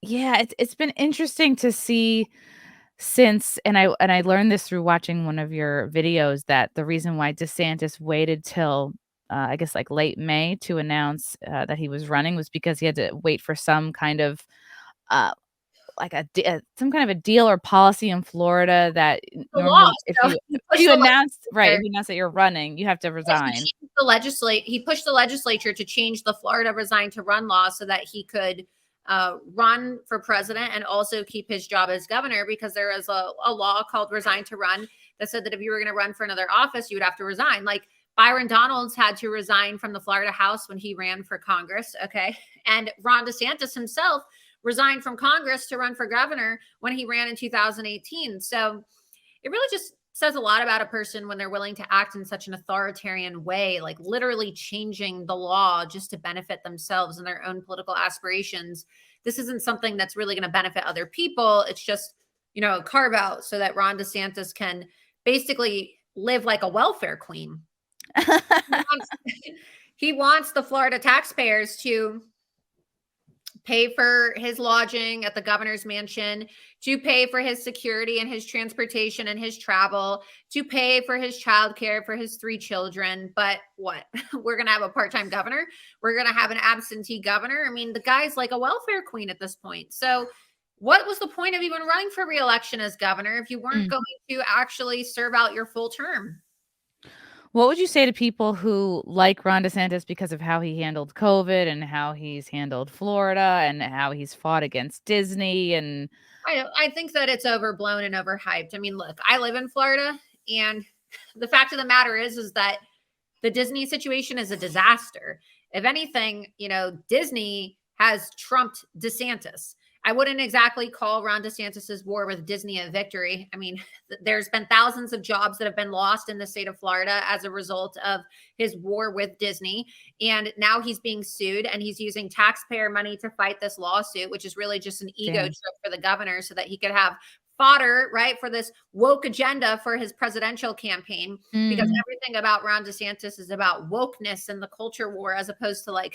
Yeah, it's been interesting to see since and I learned this through watching one of your videos that the reason why DeSantis waited till, I guess, like, late May to announce, that he was running was because he had to wait for some kind of, uh, like some kind of a deal or policy in Florida that The law. normally So he if pushed you the announce right, if legislature. you announce that you're running, you have to resign. He pushed the legislature to change the Florida resign to run law so that he could run for president and also keep his job as governor, because there is a law called resign to run that said that if you were going to run for another office, you would have to resign. Like Byron Donalds had to resign from the Florida House when he ran for Congress. Okay. And Ron DeSantis himself resigned from Congress to run for governor when he ran in 2018. So it really just says a lot about a person when they're willing to act in such an authoritarian way, like literally changing the law just to benefit themselves and their own political aspirations. This isn't something that's really going to benefit other people. It's just, a carve out so that Ron DeSantis can basically live like a welfare queen. He wants, he wants the Florida taxpayers to pay for his lodging at the governor's mansion, to pay for his security and his transportation and his travel, to pay for his childcare for his 3 children. But what? We're going to have a part-time governor. We're going to have an absentee governor. I mean, the guy's like a welfare queen at this point. So what was the point of even running for re-election as governor if you weren't going to actually serve out your full term? What would you say to people who like Ron DeSantis because of how he handled COVID and how he's handled Florida and how he's fought against Disney and I think that it's overblown and overhyped. I mean, look, I live in Florida, and the fact of the matter is that the Disney situation is a disaster. If anything, Disney has trumped DeSantis. I wouldn't exactly call Ron DeSantis's war with Disney a victory. I mean, there's been thousands of jobs that have been lost in the state of Florida as a result of his war with Disney. And now he's being sued and he's using taxpayer money to fight this lawsuit, which is really just an ego damn. trip for the governor so that he could have fodder, right, for this woke agenda for his presidential campaign, because Mm. everything about Ron DeSantis is about wokeness and the culture war, as opposed to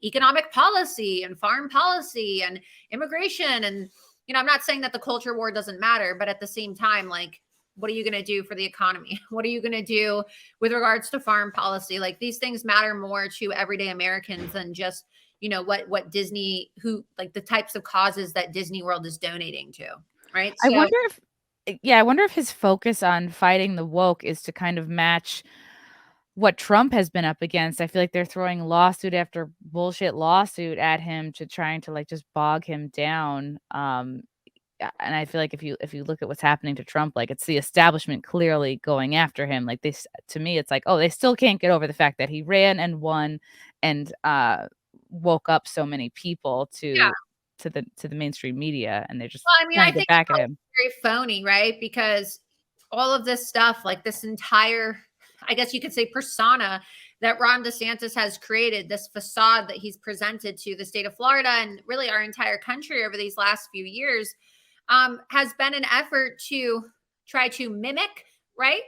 economic policy and foreign policy and immigration. And, I'm not saying that the culture war doesn't matter, but at the same time, like, what are you going to do for the economy? What are you going to do with regards to foreign policy? Like, these things matter more to everyday Americans than just, what Disney, like the types of causes that Disney World is donating to. Right. I So wonder if yeah, I wonder if his focus on fighting the woke is to kind of match what Trump has been up against. I feel like they're throwing lawsuit after bullshit lawsuit at him to trying to, like, just bog him down, and I feel like if you look at what's happening to Trump, like, it's the establishment clearly going after him, like, to me, it's like, oh, they still can't get over the fact that he ran and won and, woke up so many people yeah. to the mainstream media, and they're just Well, I mean, trying I to get think it's back at all him. very phony, right? Because all of this stuff, like this entire, I guess you could say, persona that Ron DeSantis has created, this facade that he's presented to the state of Florida and really our entire country over these last few years, has been an effort to try to mimic, right,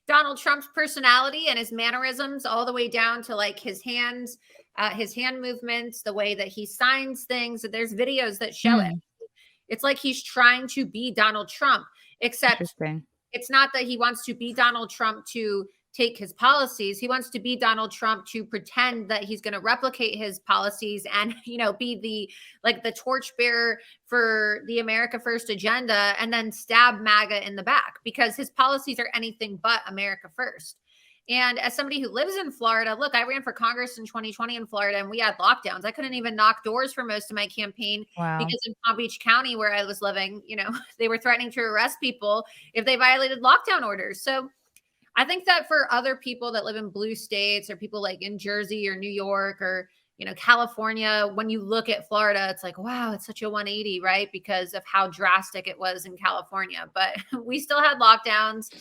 Donald Trump's personality and his mannerisms, all the way down to like his hands, his hand movements, the way that he signs things. There's videos that show it. Hmm, It's like he's trying to be Donald Trump, except interesting. it's not that he wants to be Donald Trump to take his policies. He wants to be Donald Trump to pretend that he's going to replicate his policies and, be the torchbearer for the America First agenda and then stab MAGA in the back, because his policies are anything but America First. And as somebody who lives in Florida, look, I ran for Congress in 2020 in Florida and we had lockdowns. I couldn't even knock doors for most of my campaign Wow. because in Palm Beach County, where I was living, they were threatening to arrest people if they violated lockdown orders. So I think that for other people that live in blue states or people like in Jersey or New York or, California, when you look at Florida, it's like, wow, it's such a 180, right? Because of how drastic it was in California. But we still had lockdowns.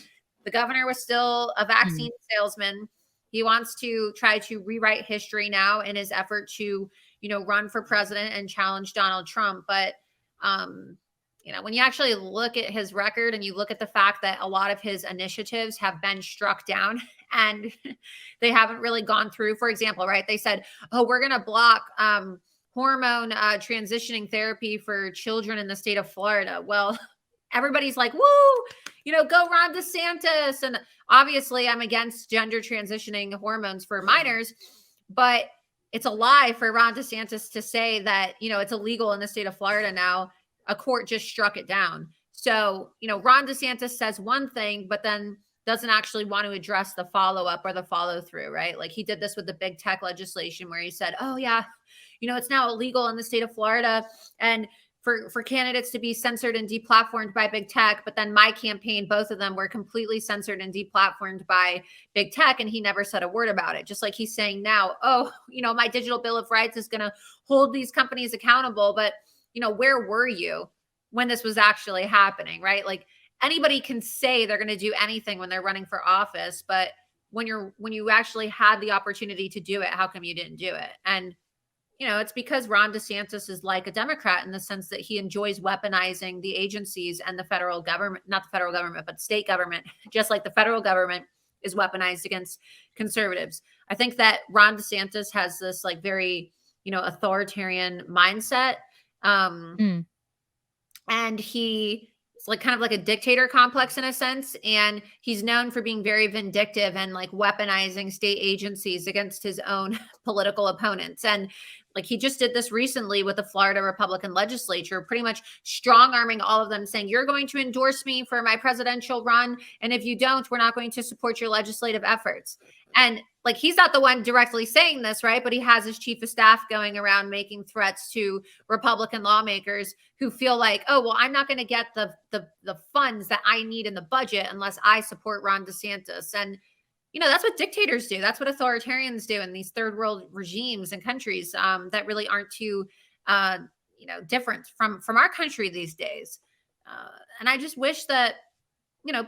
The governor was still a Mhm. vaccine salesman. He wants to try to rewrite history now in his effort to, run for president and challenge Donald Trump. But, when you actually look at his record and you look at the fact that a lot of his initiatives have been struck down and they haven't really gone through, for example, right? They said, oh, we're going to block hormone transitioning therapy for children in the state of Florida. Well, everybody's like, woo, go Ron DeSantis. And obviously I'm against gender transitioning hormones for minors, but it's a lie for Ron DeSantis to say that, it's illegal in the state of Florida now. A court just struck it down. So, Ron DeSantis says one thing, but then doesn't actually want to address the follow-up or the follow-through, right? Like he did this with the big tech legislation where he said, oh yeah, it's now illegal in the state of Florida and for candidates to be censored and deplatformed by big tech. But then my campaign, both of them were completely censored and deplatformed by big tech. And he never said a word about it. Just like he's saying now, my digital bill of rights is going to hold these companies accountable. But, where were you when this was actually happening, right? Like anybody can say they're going to do anything when they're running for office. But when you actually had the opportunity to do it, how come you didn't do it? And it's because Ron DeSantis is like a Democrat in the sense that he enjoys weaponizing the agencies and the federal government, not the federal government, but state government, just like the federal government is weaponized against conservatives. I think that Ron DeSantis has this like very, authoritarian mindset. And he like kind of like a dictator complex in a sense. And he's known for being very vindictive and like weaponizing state agencies against his own political opponents. And like he just did this recently with the Florida Republican legislature, pretty much strong arming all of them saying, you're going to endorse me for my presidential run. And if you don't, we're not going to support your legislative efforts. And like, he's not the one directly saying this, right? But he has his chief of staff going around making threats to Republican lawmakers who feel like, oh, well, I'm not going to get the funds that I need in the budget unless I support Ron DeSantis. And, that's what dictators do. That's what authoritarians do in these third world regimes and countries that really aren't too, different from our country these days. And I just wish that,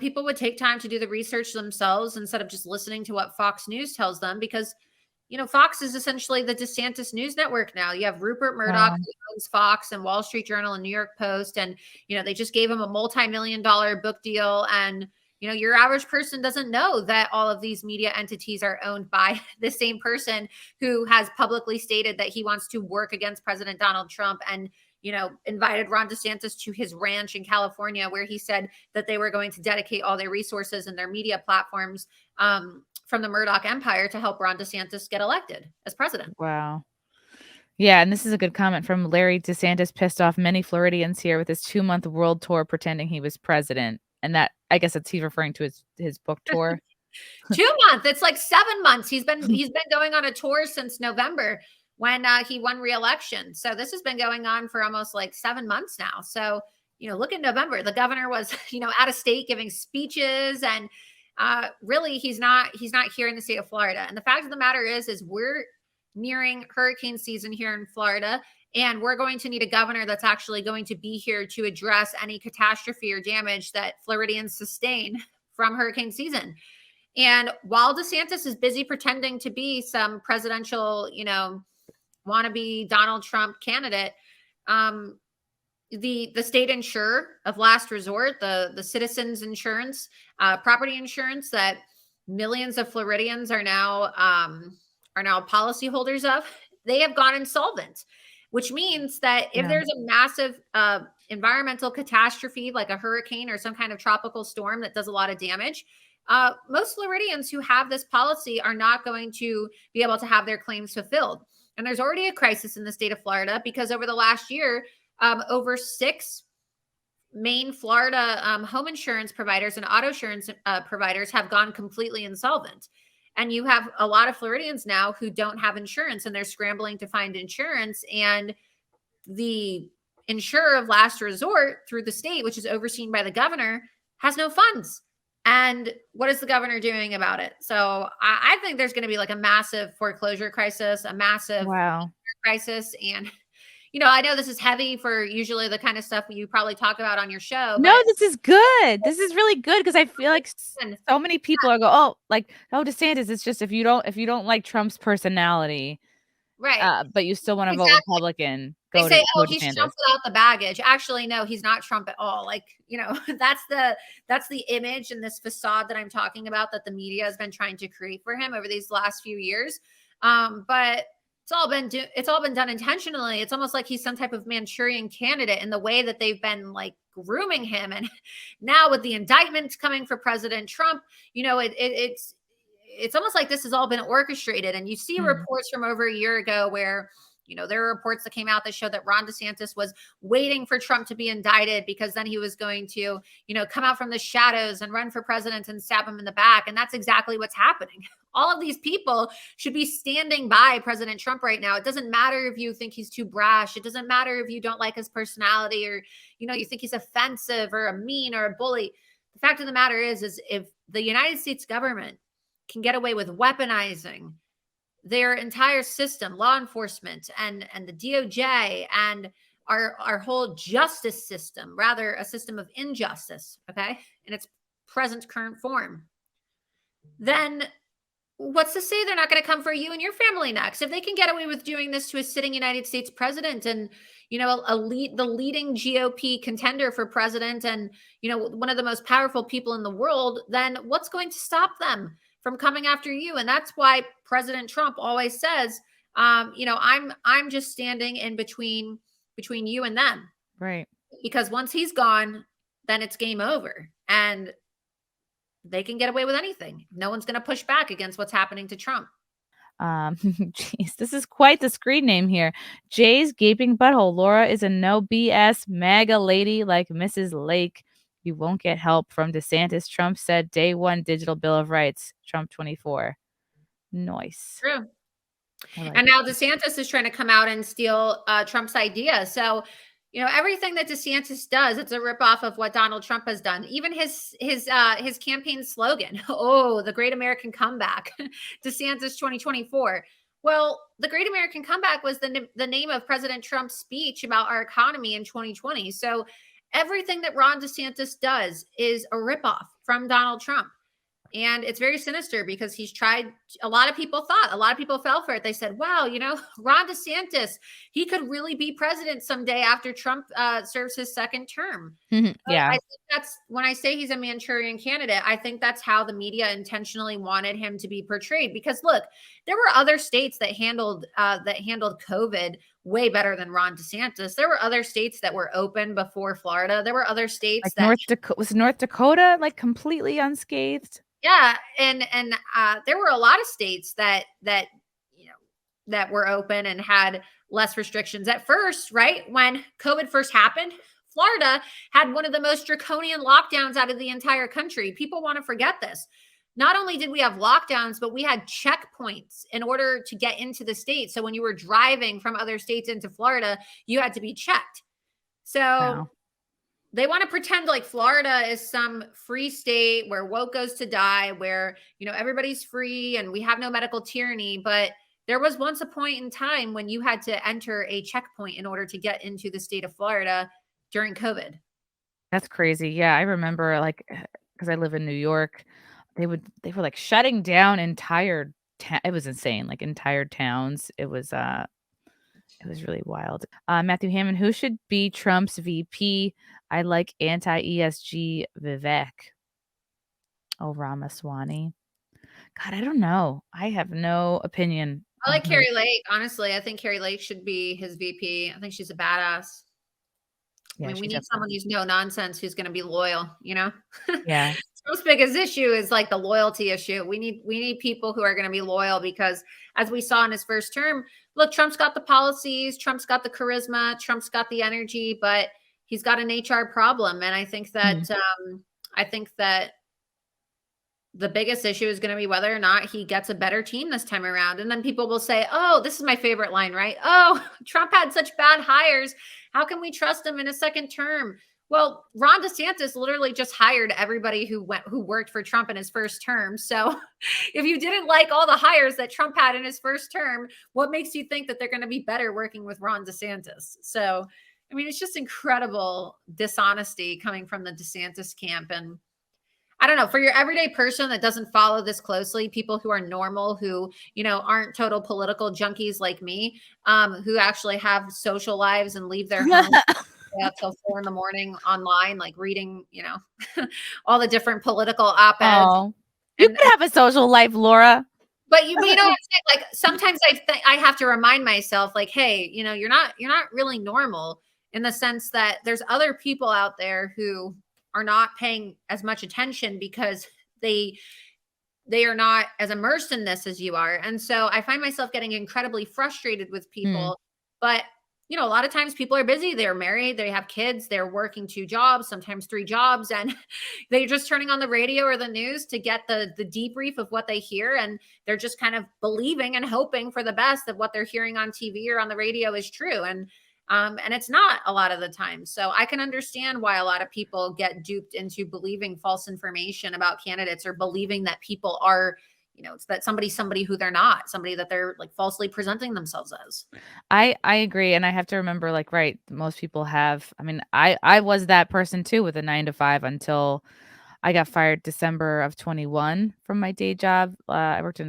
people would take time to do the research themselves instead of just listening to what Fox News tells them, because, Fox is essentially the DeSantis news network now. You have Rupert Murdoch, who owns Fox and Wall Street Journal and New York Post. And, they just gave him a multi-million-dollar book deal. And, your average person doesn't know that all of these media entities are owned by the same person who has publicly stated that he wants to work against President Donald Trump and, invited Ron DeSantis to his ranch in California, where he said that they were going to dedicate all their resources and their media platforms from the Murdoch empire to help Ron DeSantis get elected as president. Wow. Yeah, and this is a good comment from Larry. DeSantis pissed off many Floridians here with his 2-month world tour pretending he was president. And that, I guess he's referring to his book tour. 2 months. It's like 7 months. He's been going on a tour since November when he won re-election. So this has been going on for almost like 7 months now. So, look at November. The governor was, out of state giving speeches, and really he's not here in the state of Florida. And the fact of the matter is we're nearing hurricane season here in Florida. And we're going to need a governor that's actually going to be here to address any catastrophe or damage that Floridians sustain from hurricane season. And while DeSantis is busy pretending to be some presidential, wannabe Donald Trump candidate, the state insurer of last resort, the citizens insurance, property insurance that millions of Floridians are now policyholders of, they have gone insolvent. Which means that if there's a massive environmental catastrophe like a hurricane or some kind of tropical storm that does a lot of damage, most Floridians who have this policy are not going to be able to have their claims fulfilled. And there's already a crisis in the state of Florida because over the last year, over 6 main Florida home insurance providers and auto insurance providers have gone completely insolvent. And you have a lot of Floridians now who don't have insurance and they're scrambling to find insurance. And the insurer of last resort through the state, which is overseen by the governor, has no funds. And what is the governor doing about it? So I think there's going to be like a massive foreclosure crisis, a massive crisis. And, I know this is heavy for usually the kind of stuff you probably talk about on your show. No, this is good. This is really good because I feel like so many people are DeSantis. It's just if you don't like Trump's personality, right? But you still want to vote Republican. They say, he's Trump without the baggage. Actually, no, he's not Trump at all. Like, that's the image and this facade that I'm talking about that the media has been trying to create for him over these last few years. But it's all been done intentionally. It's almost like he's some type of Manchurian candidate in the way that they've been like grooming him. And now with the indictments coming for President Trump, it's almost like this has all been orchestrated. And you see reports from over a year ago where, there are reports that came out that showed that Ron DeSantis was waiting for Trump to be indicted because then he was going to, come out from the shadows and run for president and stab him in the back. And that's exactly what's happening. All of these people should be standing by President Trump right now. It doesn't matter if you think he's too brash. It doesn't matter if you don't like his personality or, you think he's offensive or a mean or a bully. The fact of the matter is if the United States government can get away with weaponizing their entire system, law enforcement and the DOJ and our whole justice system, rather a system of injustice, okay, in its present current form, then what's to say they're not going to come for you and your family next? If they can get away with doing this to a sitting United States president and, the leading GOP contender for president and, one of the most powerful people in the world, then what's going to stop them from coming after you? And that's why President Trump always says, I'm just standing in between you and them. Right. Because once he's gone, then it's game over. And they can get away with anything. No one's going to push back against what's happening to Trump. Jeez, this is quite the screen name here. Jay's gaping butthole. Laura is a no BS MAGA lady like Mrs. Lake. You won't get help from DeSantis. Trump said day one digital bill of rights. Trump 24. Nice. True. And now DeSantis is trying to come out and steal Trump's idea. So, everything that DeSantis does, it's a ripoff of what Donald Trump has done. Even his campaign slogan, "Oh, the Great American Comeback," DeSantis 2024. Well, the Great American Comeback was the name of President Trump's speech about our economy in 2020. So everything that Ron DeSantis does is a ripoff from Donald Trump. And it's very sinister because he's tried. A lot of people fell for it. They said, wow, Ron DeSantis, he could really be president someday after Trump serves his second term. Yeah. I think that's when I say he's a Manchurian candidate. I think that's how the media intentionally wanted him to be portrayed. Because look, there were other states that handled COVID way better than Ron DeSantis. There were other states that were open before Florida. There were other states was North Dakota like completely unscathed? Yeah, and there were a lot of states that were open and had less restrictions at first, right? When COVID first happened, Florida had one of the most draconian lockdowns out of the entire country. People want to forget this. Not only did we have lockdowns, but we had checkpoints in order to get into the state. So when you were driving from other states into Florida, you had to be checked. So wow. They want to pretend like Florida is some free state where woke goes to die, where, everybody's free and we have no medical tyranny. But there was once a point in time when you had to enter a checkpoint in order to get into the state of Florida during COVID. That's crazy. Yeah, I remember because I live in New York, they were like shutting down entire it was insane, like entire towns. It was really wild. Matthew Hammond, who should be Trump's VP? I like anti-ESG Vivek. Oh, Ramaswamy. God, I don't know. I have no opinion. I like Carrie Lake. Honestly, I think Carrie Lake should be his VP. I think she's a badass. Yeah, we need someone who's no nonsense, who's going to be loyal, Yeah. Trump's biggest issue is like the loyalty issue. We need people who are going to be loyal because as we saw in his first term, look, Trump's got the policies, Trump's got the charisma, Trump's got the energy, but he's got an HR problem. And I think that, the biggest issue is going to be whether or not he gets a better team this time around. And then people will say, oh, this is my favorite line, right? Oh, Trump had such bad hires. How can we trust him in a second term? Well, Ron DeSantis literally just hired everybody who worked for Trump in his first term. So if you didn't like all the hires that Trump had in his first term, what makes you think that they're going to be better working with Ron DeSantis? So, I mean, it's just incredible dishonesty coming from the DeSantis camp. And I don't know, for your everyday person that doesn't follow this closely, people who are normal, who, aren't total political junkies like me, who actually have social lives and leave their homes till 4 a.m. online, like reading, all the different political op-eds. You could have a social life, Laura. But you know what I'm saying? Like, sometimes I have to remind myself, like, hey, you're not really normal, in the sense that there's other people out there who are not paying as much attention because they are not as immersed in this as you are. And so I find myself getting incredibly frustrated with Mm. people. But, a lot of times people are busy, they're married, they have kids, they're working 2 jobs, sometimes 3 jobs, and they're just turning on the radio or the news to get the debrief of what they hear. And they're just kind of believing and hoping for the best that what they're hearing on TV or on the radio is true. And it's not a lot of the time. So I can understand why a lot of people get duped into believing false information about candidates, or believing that people are, it's that somebody who they're not, somebody that they're like falsely presenting themselves as. I agree, and I have to remember, like, right, most people have. I mean, I was that person too with a 9 to 5 until I got fired December of 21 from my day job. I worked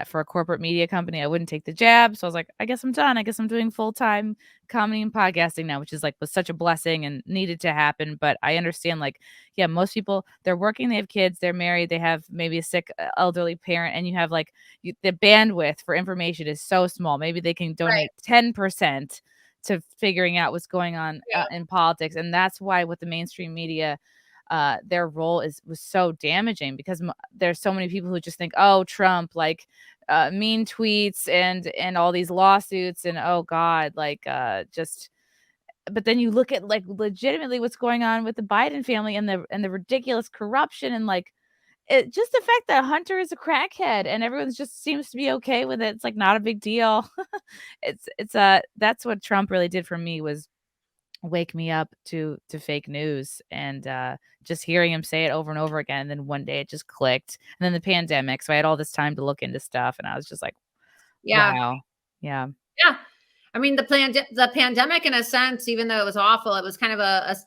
for a corporate media company. I wouldn't take the jab, so I was like, "I guess I'm done. I guess I'm doing full-time comedy and podcasting now," which is, like, was such a blessing and needed to happen. But I understand, like, yeah, most people, they're working, they have kids, they're married, they have maybe a sick, elderly parent, and you have, like, the bandwidth for information is so small. Maybe they can Right. donate 10% to figuring out what's going on, Yeah. in politics, and that's why with the mainstream media, their role was so damaging, because there's so many people who just think, oh, Trump, like, mean tweets and all these lawsuits, and oh God, like, just. But then you look at, like, legitimately what's going on with the Biden family and the ridiculous corruption, and, like, just the fact that Hunter is a crackhead and everyone just seems to be okay with it. It's like not a big deal. That's what Trump really did for me, was wake me up to fake news, and just hearing him say it over and over again. And then one day it just clicked. And then the pandemic, so I had all this time to look into stuff, and I was just like, Yeah. wow. Yeah. Yeah. I mean, the pandemic, in a sense, even though it was awful, it was kind of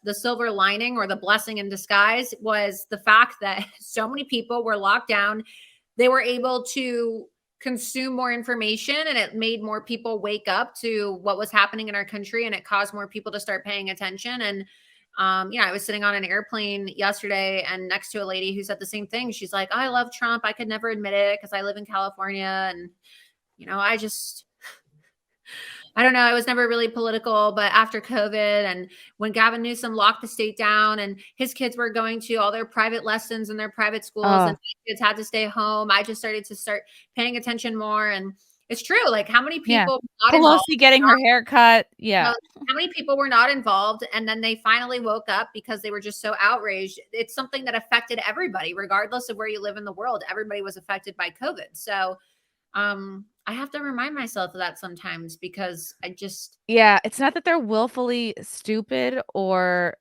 the silver lining, or the blessing in disguise, was the fact that so many people were locked down. They were able to consume more information, and it made more people wake up to what was happening in our country, and it caused more people to start paying attention. And I was sitting on an airplane yesterday, and next to a lady who said the same thing. She's like, I love Trump. I could never admit it because I live in California. And I don't know. I was never really political, but after COVID, and when Gavin Newsom locked the state down, and his kids were going to all their private lessons in their private schools, and Oh, my kids had to stay home, I just started to start paying attention more. And it's true. Like, how many yeah. people were not involved? Pelosi getting her hair cut. Yeah. How many people were not involved, and then they finally woke up because they were just so outraged? It's something that affected everybody, regardless of where you live in the world. Everybody was affected by COVID. So I have to remind myself of that sometimes, because Yeah, it's not that they're willfully stupid or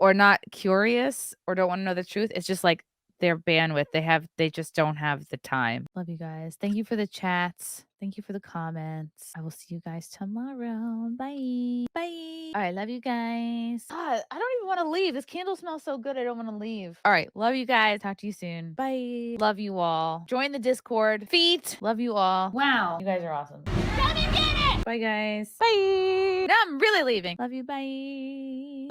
not curious or don't wanna know the truth. It's just, like, their bandwidth. They just don't have the time. Love you guys. Thank you for the chats. Thank you for the comments. I will see you guys tomorrow. Bye. Bye. Alright, love you guys. God, I don't even wanna leave. This candle smells so good, I don't wanna leave. Alright, love you guys. Talk to you soon. Bye. Love you all. Join the Discord. Feet. Love you all. Wow. You guys are awesome. Come and get it! Bye, guys. Bye. Now I'm really leaving. Love you. Bye.